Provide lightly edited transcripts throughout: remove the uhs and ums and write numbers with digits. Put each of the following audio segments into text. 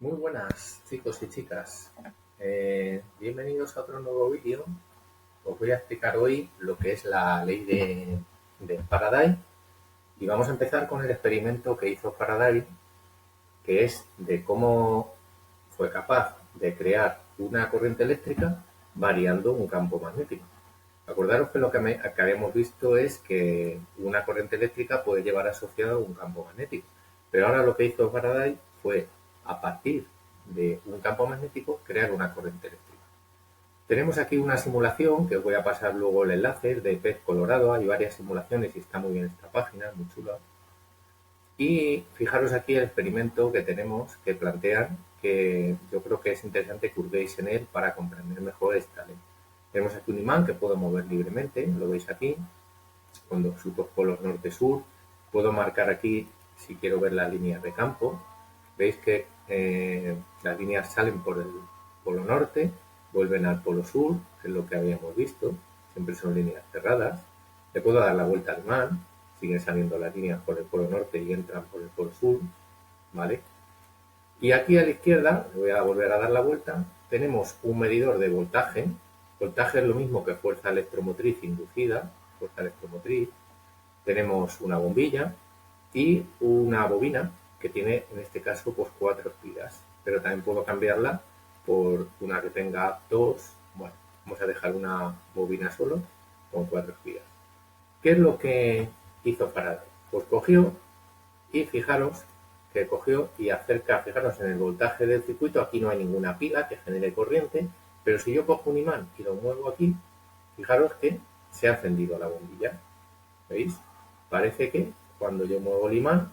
Muy buenas chicos y chicas, bienvenidos a otro nuevo vídeo. Os voy a explicar hoy lo que es la ley de Faraday y vamos a empezar con el experimento que hizo Faraday, que es de cómo fue capaz de crear una corriente eléctrica variando un campo magnético. Acordaros que lo que habíamos visto es que una corriente eléctrica puede llevar asociado un campo magnético, pero ahora lo que hizo Faraday fue, a partir de un campo magnético, crear una corriente eléctrica. Tenemos aquí una simulación que os voy a pasar luego el enlace de pez colorado. Hay varias simulaciones y está muy bien esta página, muy chula. Y fijaros aquí el experimento que tenemos que plantean, que yo creo que es interesante que hurguéis en él para comprender mejor esta ley. Tenemos aquí un imán que puedo mover libremente, lo veis aquí, con sus dos polos norte-sur. Puedo marcar aquí, si quiero ver las líneas de campo, veis que las líneas salen por el polo norte, vuelven al polo sur, que es lo que habíamos visto, siempre son líneas cerradas. Le puedo dar la vuelta al imán, siguen saliendo las líneas por el polo norte y entran por el polo sur, ¿vale? Y aquí a la izquierda, le voy a volver a dar la vuelta, tenemos un medidor de voltaje. Voltaje es lo mismo que fuerza electromotriz inducida, fuerza electromotriz. Tenemos una bombilla y una bobina que tiene, en este caso, pues 4 espiras, pero también puedo cambiarla por una que tenga 2. Bueno, vamos a dejar una bobina solo con 4 espiras. ¿Qué es lo que hizo Faraday? Pues cogió y fijaros que cogió y acerca, fijaros en el voltaje del circuito, aquí no hay ninguna pila que genere corriente, pero si yo cojo un imán y lo muevo aquí, fijaros que se ha encendido la bombilla. ¿Veis? Parece que cuando yo muevo el imán,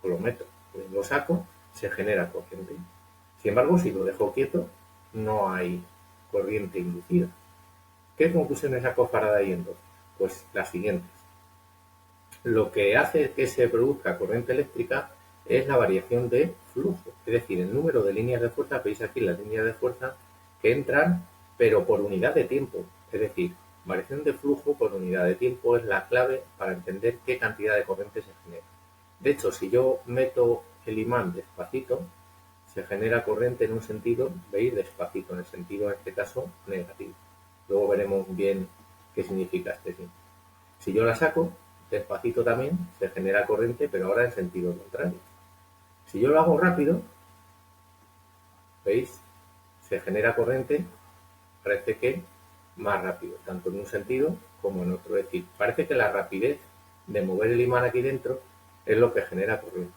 o lo meto, pues lo saco, se genera corriente. Sin embargo, si lo dejo quieto, no hay corriente inducida. ¿Qué conclusiones sacó Faraday entonces? Pues las siguientes. Lo que hace que se produzca corriente eléctrica es la variación de flujo, es decir, el número de líneas de fuerza. Veis aquí las líneas de fuerza que entran, pero por unidad de tiempo, es decir, variación de flujo por unidad de tiempo es la clave para entender qué cantidad de corriente se genera. De hecho, si yo meto el imán despacito, se genera corriente en un sentido, veis, despacito, en el sentido, en este caso, negativo. Luego veremos bien qué significa este signo. Si yo la saco, despacito también, se genera corriente, pero ahora en sentido contrario. Si yo lo hago rápido, veis, se genera corriente, parece que más rápido, tanto en un sentido como en otro. Es decir, parece que la rapidez de mover el imán aquí dentro es lo que genera corriente.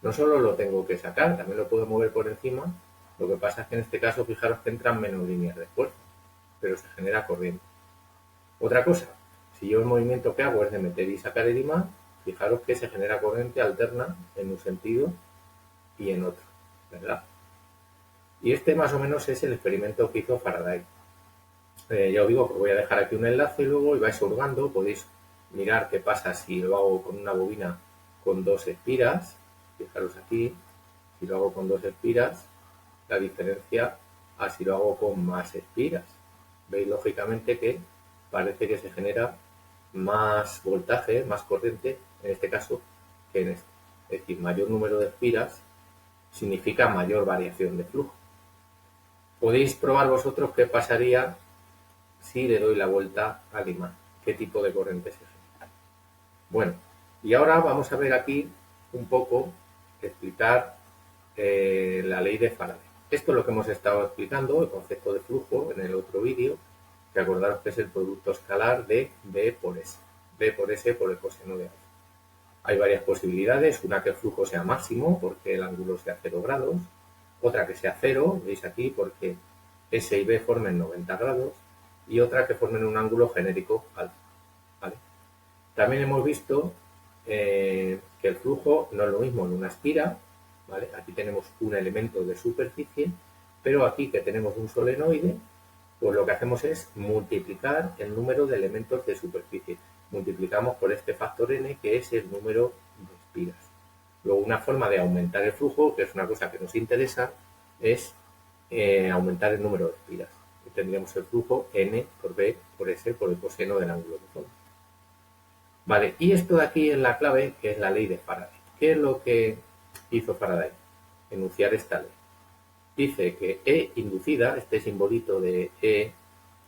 No solo lo tengo que sacar, también lo puedo mover por encima. Lo que pasa es que en este caso, fijaros que entran menos líneas de fuerza, pero se genera corriente. Otra cosa, si yo el movimiento que hago es de meter y sacar el imán, fijaros que se genera corriente alterna en un sentido y en otro, ¿verdad? Y este más o menos es el experimento que hizo Faraday. Ya os digo que voy a dejar aquí un enlace luego y vais hurgando, podéis mirar qué pasa si lo hago con una bobina con 2 espiras. Fijaros aquí, si lo hago con 2 espiras, la diferencia a si lo hago con más espiras. Veis lógicamente que parece que se genera más voltaje, más corriente, en este caso, que en este. Es decir, mayor número de espiras significa mayor variación de flujo. Podéis probar vosotros qué pasaría si le doy la vuelta al imán, qué tipo de corriente se genera. Bueno, y ahora vamos a ver aquí un poco, explicar la ley de Faraday. Esto es lo que hemos estado explicando, el concepto de flujo, en el otro vídeo, que acordaros que es el producto escalar de B por S. B por S por el coseno de alfa. Hay varias posibilidades, una que el flujo sea máximo, porque el ángulo sea 0 grados, otra que sea 0, veis aquí, porque S y B formen 90 grados, y otra que formen un ángulo genérico alfa. ¿Vale? También hemos visto que el flujo no es lo mismo en una espira, ¿vale? Aquí tenemos un elemento de superficie, pero aquí que tenemos un solenoide, pues lo que hacemos es multiplicar el número de elementos de superficie. Multiplicamos por este factor n, que es el número de espiras. Luego, una forma de aumentar el flujo, que es una cosa que nos interesa, es aumentar el número de espiras. Y tendríamos el flujo n por b por s por el coseno del ángulo de fondo. Vale, y esto de aquí es la clave, que es la ley de Faraday. ¿Qué es lo que hizo Faraday? enunciar esta ley. Dice que E inducida, este simbolito de E,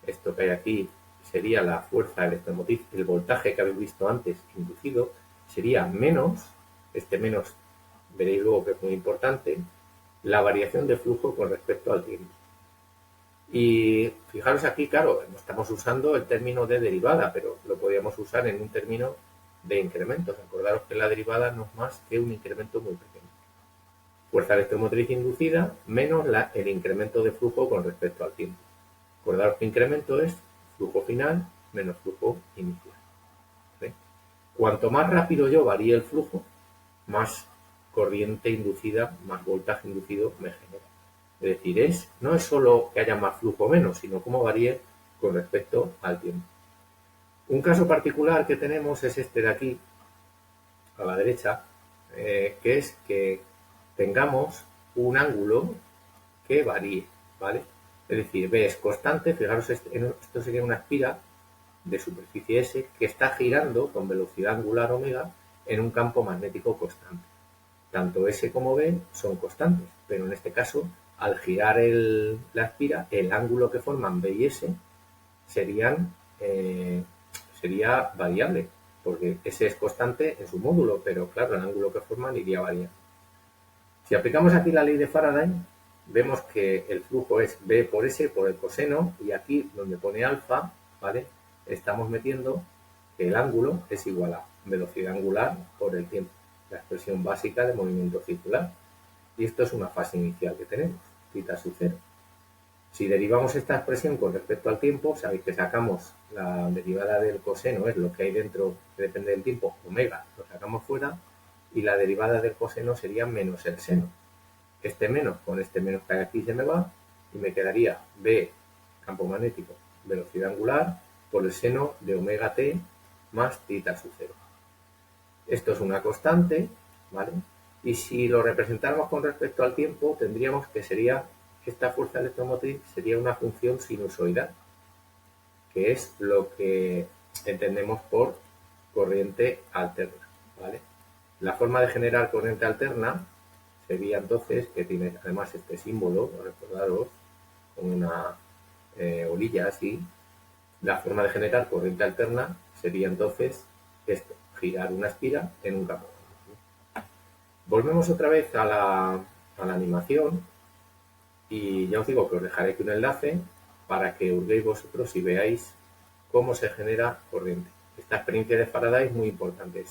esto que hay aquí, sería la fuerza electromotriz, el voltaje que habéis visto antes inducido, sería menos, este menos veréis luego que es muy importante, la variación de flujo con respecto al tiempo. Y fijaros aquí, claro, no estamos usando el término de derivada, pero lo podríamos usar en un término de incrementos. Acordaros que la derivada no es más que un incremento muy pequeño. Fuerza electromotriz inducida menos el incremento de flujo con respecto al tiempo. Acordaros que incremento es flujo final menos flujo inicial. ¿Ve? Cuanto más rápido yo varíe el flujo, más corriente inducida, más voltaje inducido me genera. Es decir, no es solo que haya más flujo o menos, sino cómo varíe con respecto al tiempo. Un caso particular que tenemos es este de aquí, a la derecha, que es que tengamos un ángulo que varíe, ¿vale? Es decir, B es constante, fijaros, esto sería una espira de superficie S que está girando con velocidad angular omega en un campo magnético constante. Tanto S como B son constantes, pero en este caso, al girar la espira, el ángulo que forman B y S sería variable, porque S es constante en su módulo, pero claro, el ángulo que forman iría variando. Si aplicamos aquí la ley de Faraday, vemos que el flujo es B por S por el coseno, y aquí donde pone alfa, ¿vale? Estamos metiendo que el ángulo es igual a velocidad angular por el tiempo, la expresión básica de movimiento circular. Y esto es una fase inicial que tenemos, θ sub 0. Si derivamos esta expresión con respecto al tiempo, sabéis que sacamos la derivada del coseno, es lo que hay dentro que depende del tiempo, omega, lo sacamos fuera, y la derivada del coseno sería menos el seno. Este menos con este menos que hay aquí se me va, y me quedaría B, campo magnético, velocidad angular, por el seno de omega t más θ sub 0. Esto es una constante, ¿vale? Y si lo representáramos con respecto al tiempo, tendríamos que esta fuerza electromotriz sería una función sinusoidal, que es lo que entendemos por corriente alterna, ¿vale? La forma de generar corriente alterna sería entonces, que tiene además este símbolo, recordaros, con una orilla así, la forma de generar corriente alterna sería entonces esto, girar una espira en un campo. Volvemos otra vez a la animación, y ya os digo que os dejaré aquí un enlace para que hurguéis vosotros y veáis cómo se genera corriente. Esta experiencia de Faraday es muy importante.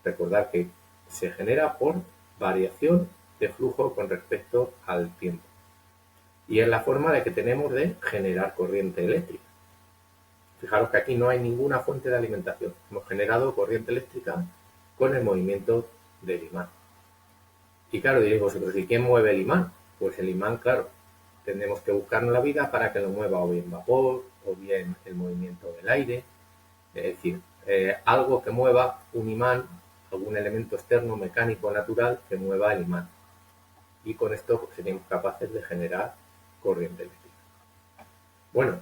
Recordar que se genera por variación de flujo con respecto al tiempo. Y es la forma de que tenemos de generar corriente eléctrica. Fijaros que aquí no hay ninguna fuente de alimentación. Hemos generado corriente eléctrica con el movimiento del imán. Y claro, diréis vosotros, ¿y quién mueve el imán? Pues el imán, claro, tendremos que buscarnos la vida para que lo mueva o bien vapor, o bien el movimiento del aire. Es decir, algo que mueva un imán, algún elemento externo, mecánico, natural, que mueva el imán. Y con esto pues, seríamos capaces de generar corriente eléctrica. Bueno,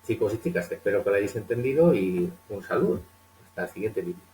chicos y chicas, espero que lo hayáis entendido y un saludo. Hasta el siguiente vídeo.